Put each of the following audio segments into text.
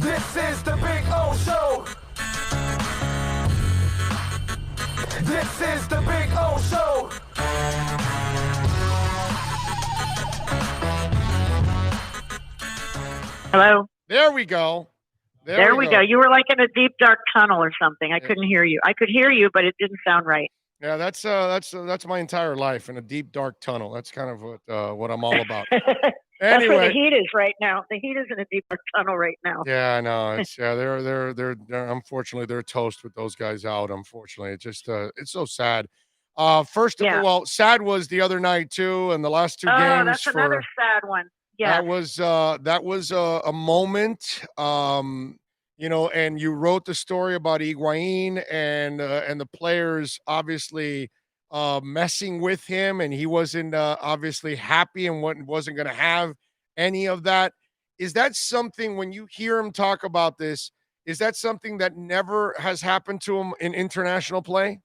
This is the Big O Show. This is the Big O Show. Hello? There we go. There we go. You were like in a deep, dark tunnel or something. I couldn't hear you. I could hear you, but it didn't sound right. Yeah, that's my entire life in a deep, dark tunnel. That's kind of what I'm all about. That's where the Anyway. heat is right now. The heat is in a deep, dark tunnel right now. Yeah, I know. It's they're unfortunately they're toast with those guys out. Unfortunately, it's just it's so sad. First of all, well, sad was the other night too, and the last two games. Oh, that's another sad one. Yeah, that was a moment. You know, and you wrote the story about Higuain and the players obviously messing with him, and he wasn't obviously happy and wasn't going to have any of that. Is that something, when you hear him talk about this, is that something that never has happened to him in international play?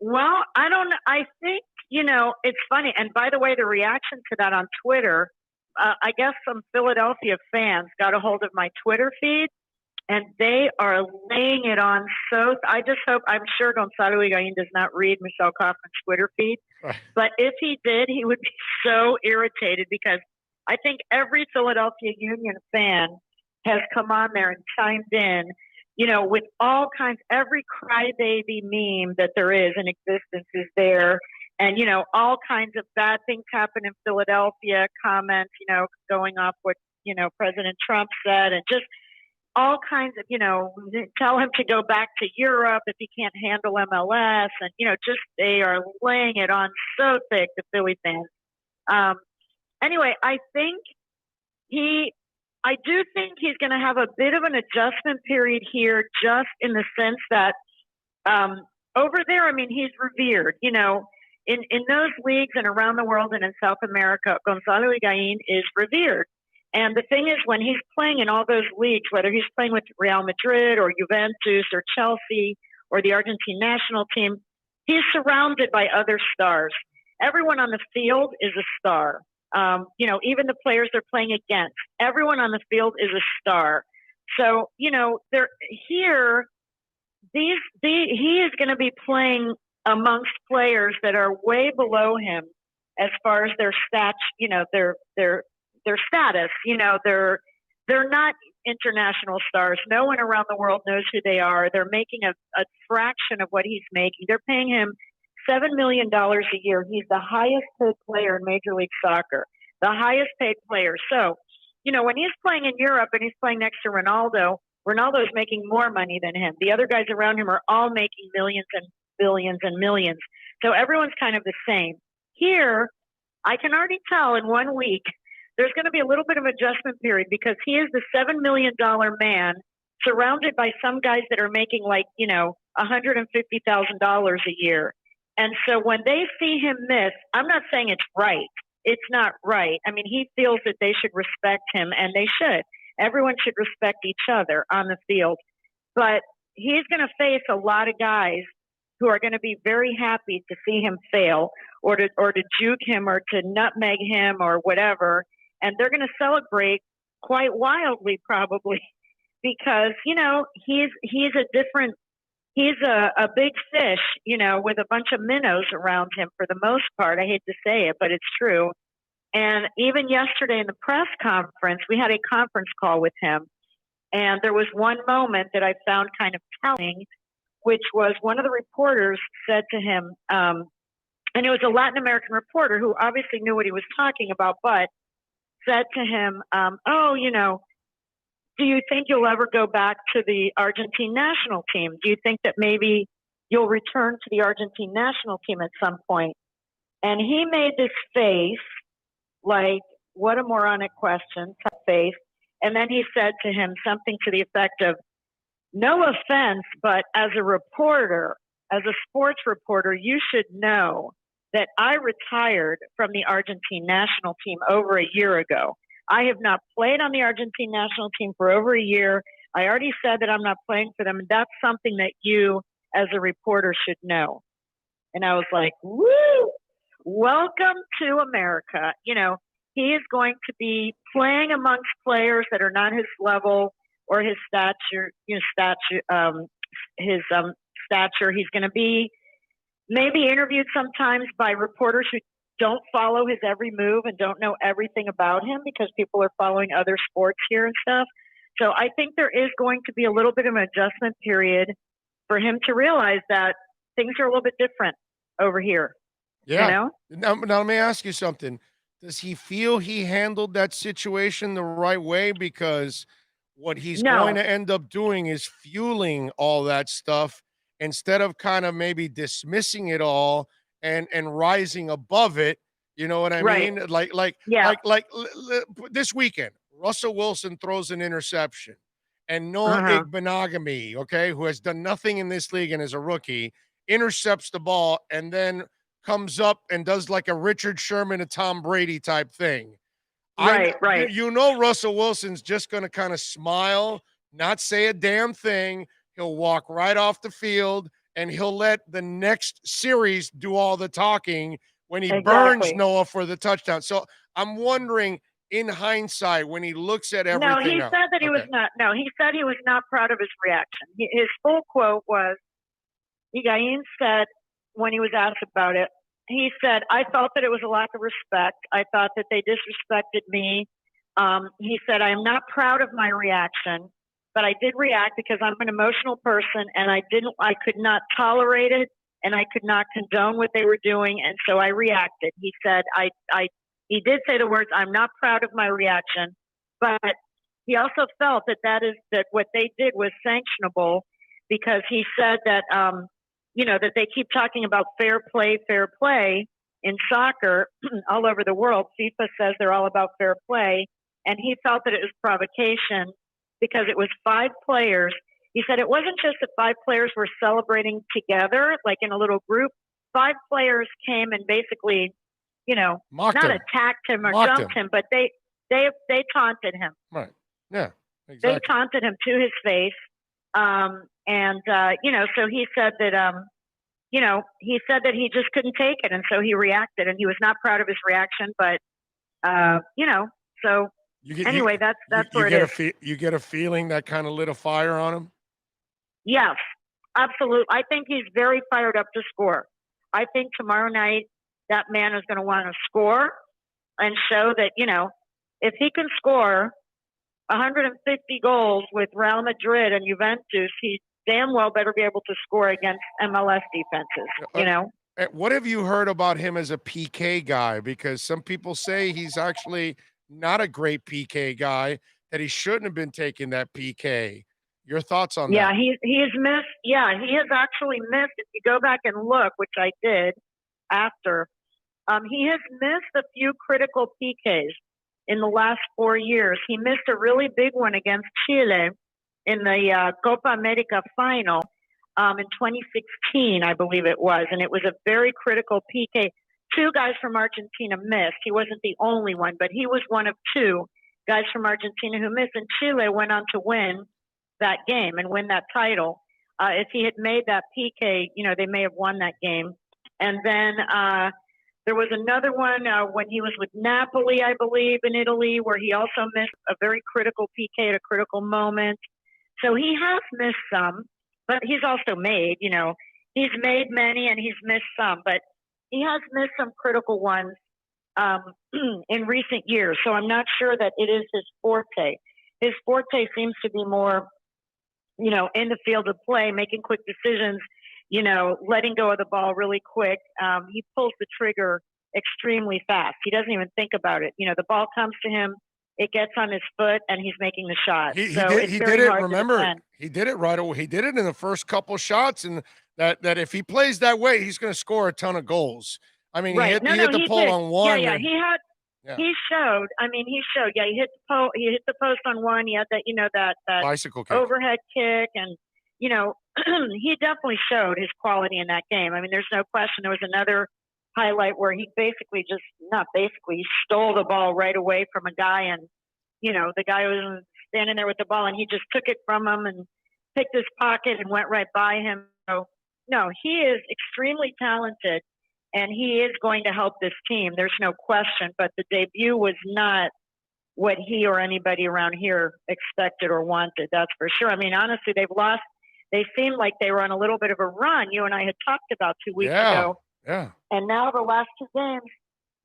Well, I don't know. I think, it's funny. And by the way, the reaction to that on Twitter, I guess some Philadelphia fans got a hold of my Twitter feed, and they are laying it on. So I just hope, I'm sure Gonzalo Higuain does not read Michelle Kaufman's Twitter feed. Right. But if he did, he would be so irritated, because I think every Philadelphia Union fan has come on there and chimed in, with all kinds, every crybaby meme that there is in existence is there. And, all kinds of bad things happen in Philadelphia, comments, going off what, President Trump said, and just all kinds of, tell him to go back to Europe if he can't handle MLS. And, just they are laying it on so thick, the Philly fans. Anyway, I do think he's going to have a bit of an adjustment period here, just in the sense that over there, I mean, he's revered, in those leagues and around the world and in South America, Gonzalo Higuain is revered. And the thing is, when he's playing in all those leagues, whether he's playing with Real Madrid or Juventus or Chelsea or the Argentine national team, he's surrounded by other stars. Everyone on the field is a star. Even the players they're playing against, everyone on the field is a star. So, they're here. He is going to be playing amongst players that are way below him as far as their stats, their status. They're not international stars. No one around the world knows who they are. They're making a fraction of what he's making. They're paying him $7 million a year. He's the highest paid player in Major League Soccer, the highest paid player. So, when he's playing in Europe and he's playing next to Ronaldo, Ronaldo's making more money than him. The other guys around him are all making millions and billions and millions. So everyone's kind of the same. Here, I can already tell in 1 week, there's going to be a little bit of adjustment period, because he is the $7 million man surrounded by some guys that are making like, $150,000 a year. And so when they see him miss, I'm not saying it's right. It's not right. I mean, he feels that they should respect him, and they should. Everyone should respect each other on the field. But he's going to face a lot of guys who are going to be very happy to see him fail, or to juke him, or to nutmeg him, or whatever. And they're going to celebrate quite wildly, probably, because, he's a big fish, with a bunch of minnows around him for the most part. I hate to say it, but it's true. And even yesterday in the press conference, we had a conference call with him. And there was one moment that I found kind of telling, which was one of the reporters said to him, and it was a Latin American reporter who obviously knew what he was talking about, but said to him, do you think you'll ever go back to the Argentine national team? Do you think that maybe you'll return to the Argentine national team at some point? And he made this face, like, what a moronic question, type face. And then he said to him something to the effect of, no offense, but as a reporter, as a sports reporter, you should know that I retired from the Argentine national team over a year ago. I have not played on the Argentine national team for over a year. I already said that I'm not playing for them. And that's something that you, as a reporter, should know. And I was like, woo, welcome to America. he is going to be playing amongst players that are not his level or his stature, his stature. He's going to be maybe interviewed sometimes by reporters who don't follow his every move and don't know everything about him because people are following other sports here and stuff. So I think there is going to be a little bit of an adjustment period for him to realize that things are a little bit different over here. Yeah. You know? Now let me ask you something. Does he feel he handled that situation the right way? Because what he's going No. to end up doing is fueling all that stuff instead of kind of maybe dismissing it all and rising above it. You know what I Right. mean? Yeah. This weekend, Russell Wilson throws an interception, and Noah Uh-huh. Igbenogany, okay, who has done nothing in this league and is a rookie, intercepts the ball and then comes up and does like a Richard Sherman to Tom Brady type thing. Right. You know Russell Wilson's just going to kind of smile, not say a damn thing. He'll walk right off the field and he'll let the next series do all the talking when he burns Exactly. Noah for the touchdown. So I'm wondering, in hindsight, when he looks at No, everything he now. said that he was Okay. not. No, he said he was not proud of his reaction. His full quote was, Higuaín said when he was asked about it, he said, I felt that it was a lack of respect. I thought that they disrespected me. He said, I am not proud of my reaction, but I did react because I'm an emotional person and I could not tolerate it and I could not condone what they were doing. And so I reacted. He said, he did say the words, I'm not proud of my reaction, but he also felt that what they did was sanctionable because he said that, that they keep talking about fair play in soccer all over the world. FIFA says they're all about fair play. And he felt that it was provocation because it was 5 players. He said it wasn't just that 5 players were celebrating together, like in a little group. 5 players came and basically, Mocked not him. attacked him or Mocked jumped him, but they taunted him. Right. Yeah, They exactly. taunted him to his face. So he said that, he said that he just couldn't take it. And so he reacted and he was not proud of his reaction, but, so anyway, that's where it is. You get a feeling that kind of lit a fire on him? Yes, absolutely. I think he's very fired up to score. I think tomorrow night that man is going to want to score and show that, if he can score 150 goals with Real Madrid and Juventus, he damn well better be able to score against MLS defenses, What have you heard about him as a PK guy? Because some people say he's actually not a great PK guy, that he shouldn't have been taking that PK. Your thoughts on Yeah, that? he's missed. Yeah, he has actually missed. If you go back and look, which I did after, he has missed a few critical PKs in the last 4 years. He missed a really big one against Chile in the Copa America final in 2016, I believe it was, and it was a very critical PK. 2 guys from Argentina missed. He wasn't the only one, but he was one of 2 guys from Argentina who missed, and Chile went on to win that game and win that title. If he had made that PK, they may have won that game. And then there was another one when he was with Napoli, I believe, in Italy, where he also missed a very critical PK at a critical moment. So he has missed some, but he's also made, he's made many and he's missed some, but he has missed some critical ones in recent years. So I'm not sure that it is his forte. His forte seems to be more, in the field of play, making quick decisions, letting go of the ball really quick. He pulls the trigger extremely fast. He doesn't even think about it. The ball comes to him, it gets on his foot, and he's making the shot. He did it. Remember, he did it right away. He did it in the first couple shots, and that if he plays that way, he's going to score a ton of goals. I mean, right. he hit the pole on one. Yeah. He showed. I mean, he showed. Yeah, he hit the post on one. He had that bicycle kick, overhead kick, and he definitely showed his quality in that game. I mean, there's no question. There was another highlight where he basically he stole the ball right away from a guy, and the guy was standing there with the ball, and he just took it from him and picked his pocket and went right by him. So no, he is extremely talented. and he is going to help this team. There's no question, but the debut was not what he or anybody around here expected or wanted. That's for sure. I mean, honestly, they've lost. They seemed like they were on a little bit of a run. You and I had talked about 2 weeks ago. Yeah. And now the last 2 games,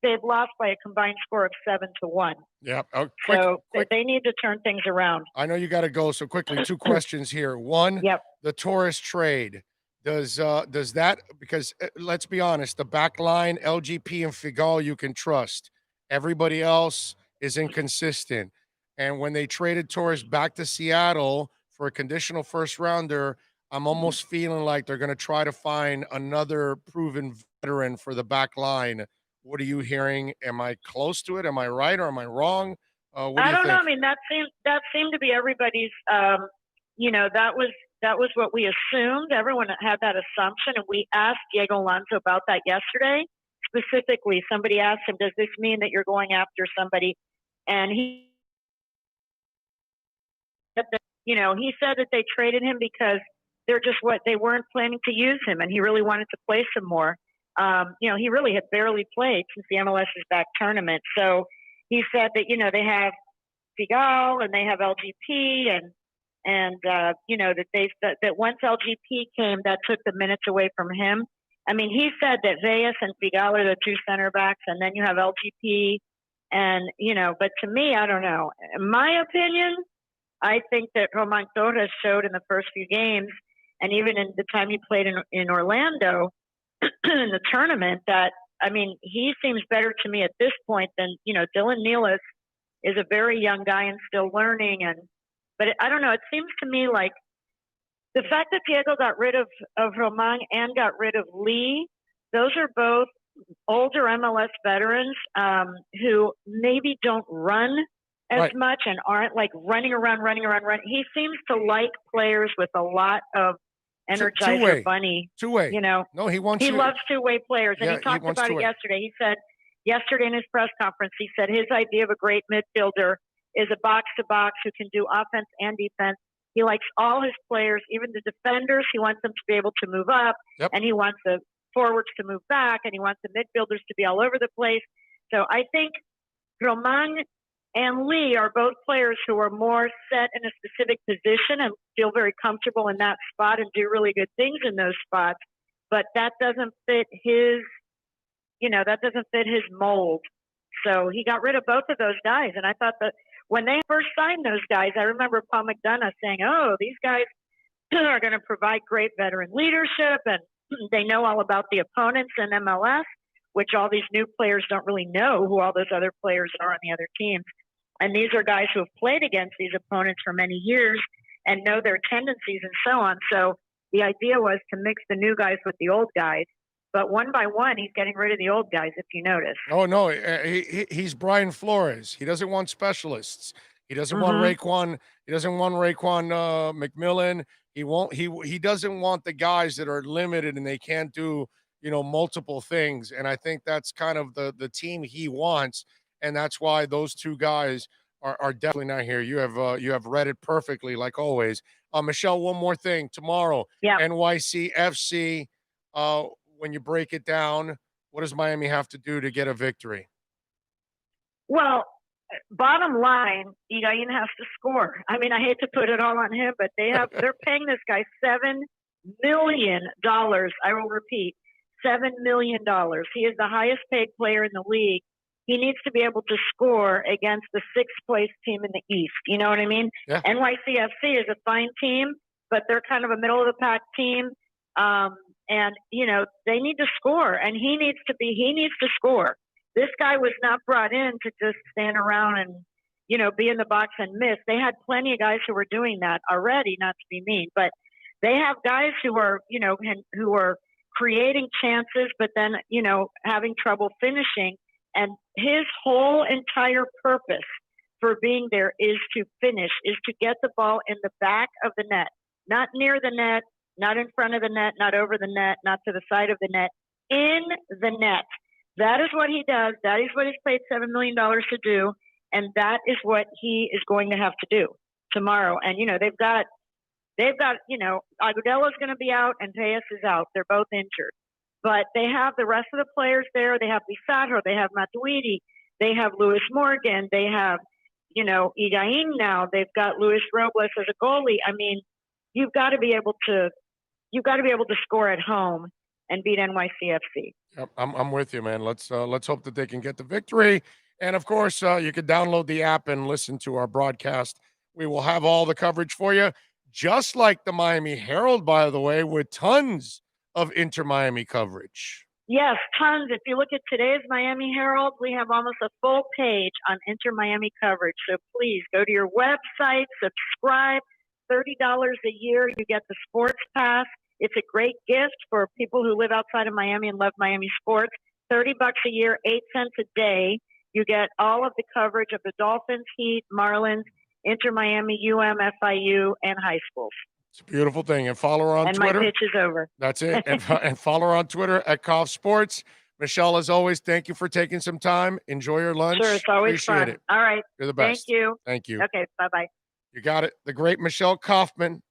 they've lost by a combined score of 7-1. Yeah. So they need to turn things around. I know you got to go. So quickly, 2 questions here. One, the Torres trade. Does that, because let's be honest, the back line, LGP and Figal, you can trust. Everybody else is inconsistent. And when they traded Torres back to Seattle for a conditional first rounder, I'm almost feeling like they're going to try to find another proven veteran for the back line. What are you hearing? Am I close to it? Am I right or am I wrong? I don't know. I mean, that seemed to be everybody's. That was what we assumed. Everyone had that assumption, and we asked Diego Alonso about that yesterday. Specifically, somebody asked him, "Does this mean that you're going after somebody?" And he said that they traded him because they weren't planning to use him, and he really wanted to play some more. He really had barely played since the MLS's back tournament. So he said that, they have Figal and they have LGP that once LGP came, that took the minutes away from him. I mean, he said that Valles and Figal are the 2 center backs, and then you have LGP and, but to me, I don't know. In my opinion, I think that Roman Torres showed in the first few games, and even in the time he played in Orlando, in the tournament, that, I mean, he seems better to me at this point than, Dylan Nealis is a very young guy and still learning. But I don't know. It seems to me like the fact that Diego got rid of Roman and got rid of Lee, those are both older MLS veterans who maybe don't run as much and aren't like running around. He seems to like players with a lot of Energizer Bunny. Two-way. No, he loves two-way players. And he talked about it yesterday. He said yesterday in his press conference, he said his idea of a great midfielder is a box-to-box who can do offense and defense. He likes all his players, even the defenders. He wants them to be able to move up, and he wants the forwards to move back, and he wants the midfielders to be all over the place. So I think Roman and Lee are both players who are more set in a specific position and feel very comfortable in that spot and do really good things in those spots. But that doesn't fit his mold. So he got rid of both of those guys. And I thought that when they first signed those guys, I remember Paul McDonough saying, "Oh, these guys are going to provide great veteran leadership, and they know all about the opponents in MLS," which all these new players don't really know who all those other players are on the other teams. And these are guys who have played against these opponents for many years and know their tendencies and so on. So the idea was to mix the new guys with the old guys. But one by one, he's getting rid of the old guys, if you notice. Oh, no, he's Brian Flores. He doesn't want specialists. He doesn't want Raekwon. He doesn't want Raekwon McMillan. He doesn't want the guys that are limited and they can't do, multiple things. And I think that's kind of the team he wants. And that's why those 2 guys are definitely not here. You have read it perfectly, like always. Michelle, one more thing. Tomorrow, NYC FC. When you break it down, what does Miami have to do to get a victory? Well, bottom line, Higuaín has to score. I mean, I hate to put it all on him, but they're paying this guy $7 million. I will repeat, $7 million. He is the highest paid player in the league. He needs to be able to score against the 6th place team in the East. You know what I mean? Yeah. NYCFC is a fine team, but they're kind of a middle of the pack team. And, they need to score, and he needs to score. This guy was not brought in to just stand around and, be in the box and miss. They had plenty of guys who were doing that already, not to be mean, but they have guys who are, who are creating chances, but then, having trouble finishing. And his whole entire purpose for being there is to finish, is to get the ball in the back of the net, not near the net, not in front of the net, not over the net, not to the side of the net, in the net. That is what he does. That is what he's paid $7 million to do. And that is what he is going to have to do tomorrow. And, they've got, Agudelo's going to be out and Reyes is out. They're both injured. but they have the rest of the players there. They have Bisatro, they have Matuidi, they have Lewis Morgan, they have, Higuaín now. They've got Luis Robles as a goalie. I mean, you've got to be able to score at home and beat NYCFC. Yep, I'm with you, man. Let's hope that they can get the victory. And of course, you can download the app and listen to our broadcast. We will have all the coverage for you, just like the Miami Herald, by the way, with tons of Inter Miami coverage. Yes, tons. If you look at today's Miami Herald, we have almost a full page on Inter Miami coverage. So please go to your website, subscribe. $30 a year, you get the sports pass. It's a great gift for people who live outside of Miami and love Miami sports. $30 a year, 8 cents a day. You get all of the coverage of the Dolphins, Heat, Marlins, Inter Miami, FIU, and high schools. It's a beautiful thing. And follow her on and Twitter. And my pitch is over. That's it. And follow her on Twitter at Kauf Sports. Michelle, as always, thank you for taking some time. Enjoy your lunch. Sure, it's always Appreciate fun. it. All right. You're the best. Thank you. Thank you. Okay, bye-bye. You got it. The great Michelle Kaufman